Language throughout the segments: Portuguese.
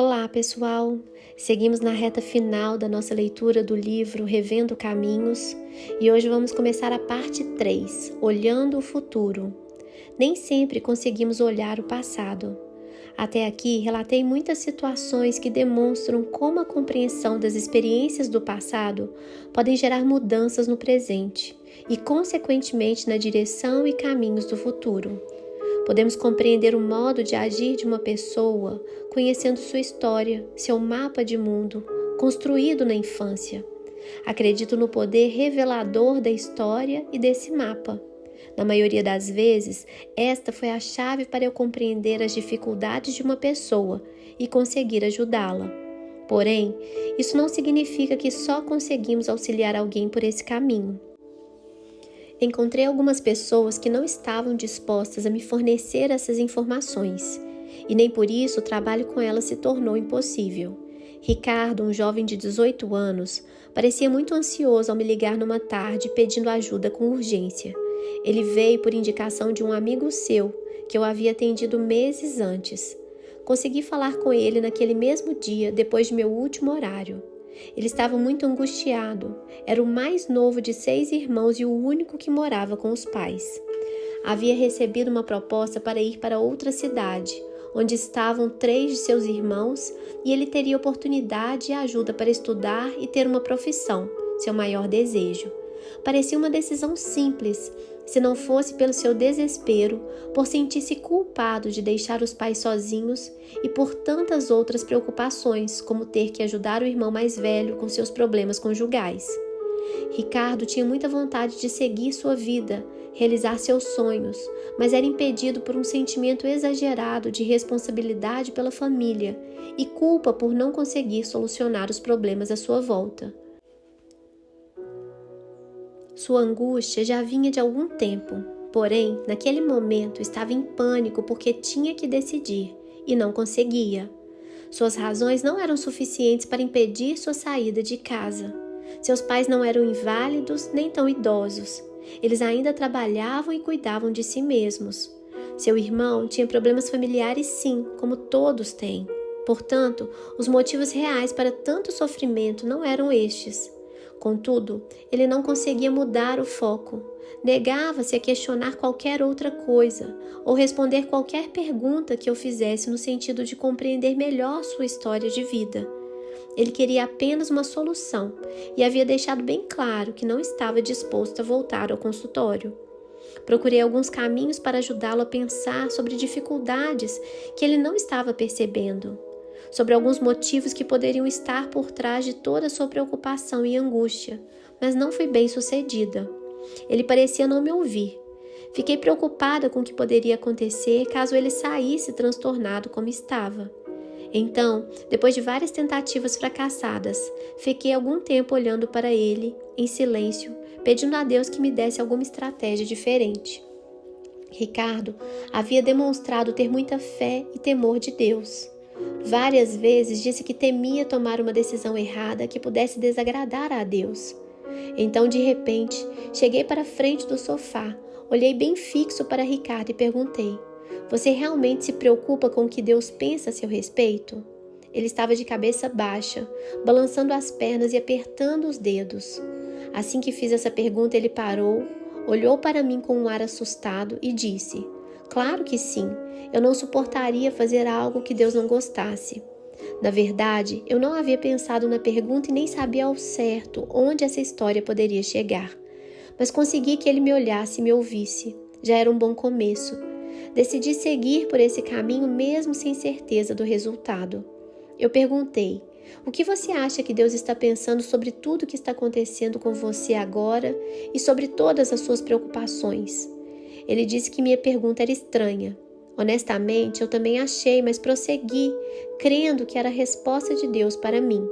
Olá, pessoal! Seguimos na reta final da nossa leitura do livro Revendo Caminhos e hoje vamos começar a parte 3, Olhando o Futuro. Nem sempre conseguimos olhar o passado. Até aqui, relatei muitas situações que demonstram como a compreensão das experiências do passado podem gerar mudanças no presente e, consequentemente, na direção e caminhos do futuro. Podemos compreender o modo de agir de uma pessoa conhecendo sua história, seu mapa de mundo, construído na infância. Acredito no poder revelador da história e desse mapa. Na maioria das vezes, esta foi a chave para eu compreender as dificuldades de uma pessoa e conseguir ajudá-la. Porém, isso não significa que só conseguimos auxiliar alguém por esse caminho. Encontrei algumas pessoas que não estavam dispostas a me fornecer essas informações, e nem por isso o trabalho com elas se tornou impossível. Ricardo, um jovem de 18 anos, parecia muito ansioso ao me ligar numa tarde pedindo ajuda com urgência. Ele veio por indicação de um amigo seu, que eu havia atendido meses antes. Consegui falar com ele naquele mesmo dia, depois de meu último horário. Ele estava muito angustiado. Era o mais novo de 6 irmãos e o único que morava com os pais. Havia recebido uma proposta para ir para outra cidade, onde estavam 3 de seus irmãos, e ele teria oportunidade e ajuda para estudar e ter uma profissão, seu maior desejo. Parecia uma decisão simples, se não fosse pelo seu desespero, por sentir-se culpado de deixar os pais sozinhos e por tantas outras preocupações, como ter que ajudar o irmão mais velho com seus problemas conjugais. Ricardo tinha muita vontade de seguir sua vida, realizar seus sonhos, mas era impedido por um sentimento exagerado de responsabilidade pela família e culpa por não conseguir solucionar os problemas à sua volta. Sua angústia já vinha de algum tempo, porém, naquele momento estava em pânico porque tinha que decidir e não conseguia. Suas razões não eram suficientes para impedir sua saída de casa. Seus pais não eram inválidos nem tão idosos. Eles ainda trabalhavam e cuidavam de si mesmos. Seu irmão tinha problemas familiares sim, como todos têm. Portanto, os motivos reais para tanto sofrimento não eram estes. Contudo, ele não conseguia mudar o foco. Negava-se a questionar qualquer outra coisa ou responder qualquer pergunta que eu fizesse no sentido de compreender melhor sua história de vida. Ele queria apenas uma solução e havia deixado bem claro que não estava disposto a voltar ao consultório. Procurei alguns caminhos para ajudá-lo a pensar sobre dificuldades que ele não estava percebendo, sobre alguns motivos que poderiam estar por trás de toda a sua preocupação e angústia, mas não fui bem sucedida. Ele parecia não me ouvir. Fiquei preocupada com o que poderia acontecer caso ele saísse transtornado como estava. Então, depois de várias tentativas fracassadas, fiquei algum tempo olhando para ele, em silêncio, pedindo a Deus que me desse alguma estratégia diferente. Ricardo havia demonstrado ter muita fé e temor de Deus. Várias vezes disse que temia tomar uma decisão errada que pudesse desagradar a Deus. Então, de repente, cheguei para a frente do sofá, olhei bem fixo para Ricardo e perguntei: "Você realmente se preocupa com o que Deus pensa a seu respeito?" Ele estava de cabeça baixa, balançando as pernas e apertando os dedos. Assim que fiz essa pergunta, ele parou, olhou para mim com um ar assustado e disse: "Claro que sim, eu não suportaria fazer algo que Deus não gostasse." Na verdade, eu não havia pensado na pergunta e nem sabia ao certo onde essa história poderia chegar. Mas consegui que ele me olhasse e me ouvisse. Já era um bom começo. Decidi seguir por esse caminho mesmo sem certeza do resultado. Eu perguntei: "O que você acha que Deus está pensando sobre tudo que está acontecendo com você agora e sobre todas as suas preocupações?" Ele disse que minha pergunta era estranha. Honestamente, eu também achei, mas prossegui, crendo que era a resposta de Deus para mim.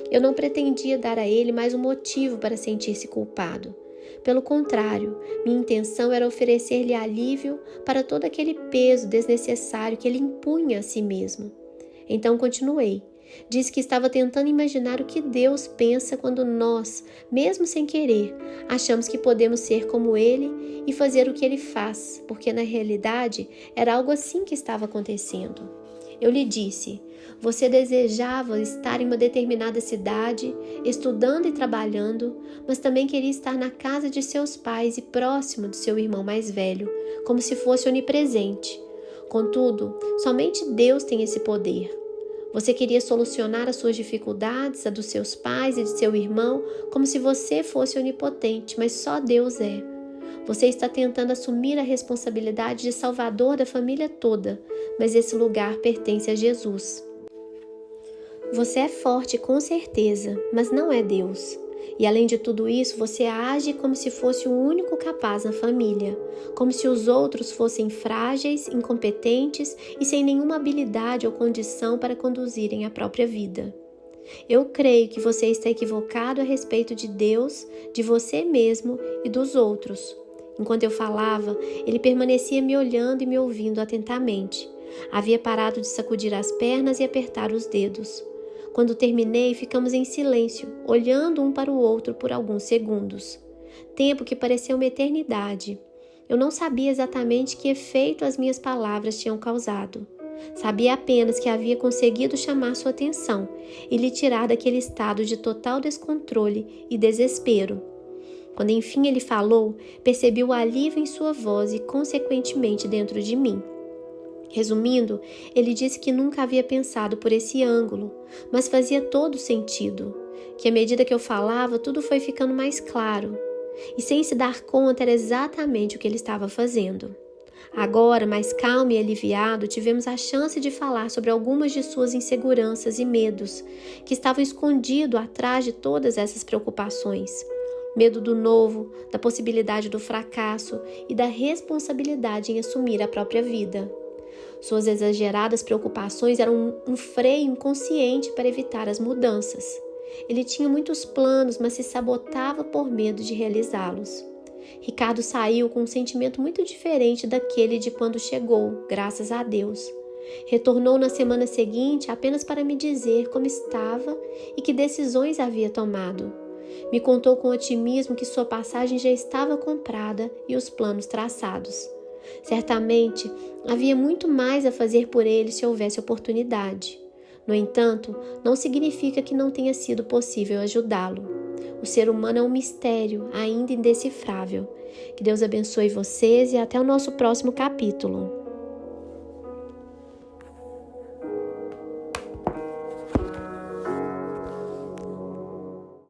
Eu não pretendia dar a ele mais um motivo para sentir-se culpado. Pelo contrário, minha intenção era oferecer-lhe alívio para todo aquele peso desnecessário que ele impunha a si mesmo. Então continuei. Disse que estava tentando imaginar o que Deus pensa quando nós, mesmo sem querer, achamos que podemos ser como Ele e fazer o que Ele faz, porque na realidade era algo assim que estava acontecendo. Eu lhe disse: você desejava estar em uma determinada cidade, estudando e trabalhando, mas também queria estar na casa de seus pais e próximo do seu irmão mais velho, como se fosse onipresente. Contudo, somente Deus tem esse poder. Você queria solucionar as suas dificuldades, a dos seus pais e de seu irmão, como se você fosse onipotente, mas só Deus é. Você está tentando assumir a responsabilidade de salvador da família toda, mas esse lugar pertence a Jesus. Você é forte com certeza, mas não é Deus. E além de tudo isso, você age como se fosse o único capaz na família, como se os outros fossem frágeis, incompetentes e sem nenhuma habilidade ou condição para conduzirem a própria vida. Eu creio que você está equivocado a respeito de Deus, de você mesmo e dos outros. Enquanto eu falava, ele permanecia me olhando e me ouvindo atentamente. Havia parado de sacudir as pernas e apertar os dedos. Quando terminei, ficamos em silêncio, olhando um para o outro por alguns segundos. Tempo que pareceu uma eternidade. Eu não sabia exatamente que efeito as minhas palavras tinham causado. Sabia apenas que havia conseguido chamar sua atenção e lhe tirar daquele estado de total descontrole e desespero. Quando enfim ele falou, percebi o alívio em sua voz e, consequentemente, dentro de mim. Resumindo, ele disse que nunca havia pensado por esse ângulo, mas fazia todo sentido, que à medida que eu falava, tudo foi ficando mais claro, e sem se dar conta era exatamente o que ele estava fazendo. Agora, mais calmo e aliviado, tivemos a chance de falar sobre algumas de suas inseguranças e medos, que estavam escondidos atrás de todas essas preocupações. Medo do novo, da possibilidade do fracasso e da responsabilidade em assumir a própria vida. Suas exageradas preocupações eram um freio inconsciente para evitar as mudanças. Ele tinha muitos planos, mas se sabotava por medo de realizá-los. Ricardo saiu com um sentimento muito diferente daquele de quando chegou, graças a Deus. Retornou na semana seguinte apenas para me dizer como estava e que decisões havia tomado. Me contou com otimismo que sua passagem já estava comprada e os planos traçados. Certamente, havia muito mais a fazer por ele se houvesse oportunidade. No entanto, não significa que não tenha sido possível ajudá-lo. O ser humano é um mistério ainda indecifrável. Que Deus abençoe vocês e até o nosso próximo capítulo.